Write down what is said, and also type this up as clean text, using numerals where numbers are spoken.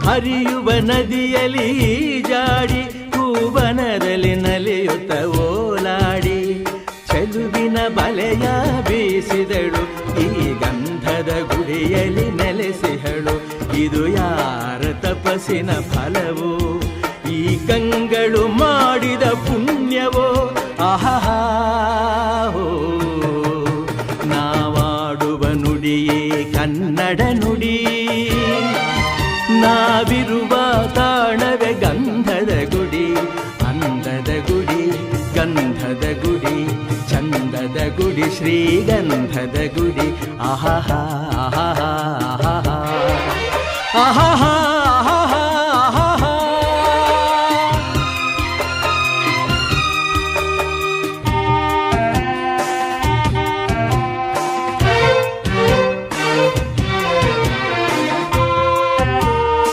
ಹರಿಯುವ ನದಿಯಲ್ಲಿ ಜಾಡಿ ಹೂವನದಲ್ಲಿ ನಲಿಯುತ್ತ ಓಲಾಡಿ ಚೆಲುವಿನ ಬಲೆಯ ಬೀಸಿದಳು ಈ ಗಂಧದ ಗುಡಿಯಲ್ಲಿ ನೆಲೆಸಿಹಳು. ಇದು ಯಾರ ತಪಸ್ಸಿನ ಫಲವೋ, ಈ ಗಂಗಳು ಮಾಡಿದ ಪುಣ್ಯವೋ? ಆಹಾ, ನಾವಾಡುವ ನುಡಿಯೇ ಕನ್ನಡ ನುಡಿ, ನಾವಿರುವ ತಾಣವೇ ಗಂಧದ ಗುಡಿ. ಅಂದದ ಗುಡಿ, ಗಂಧದ ಗುಡಿ, ಚಂದದ ಗುಡಿ, ಶ್ರೀಗಂಧದ ಗುಡಿ. ಆಹಾ ಆಹಾ ಆಹಾ ಆಹಾ.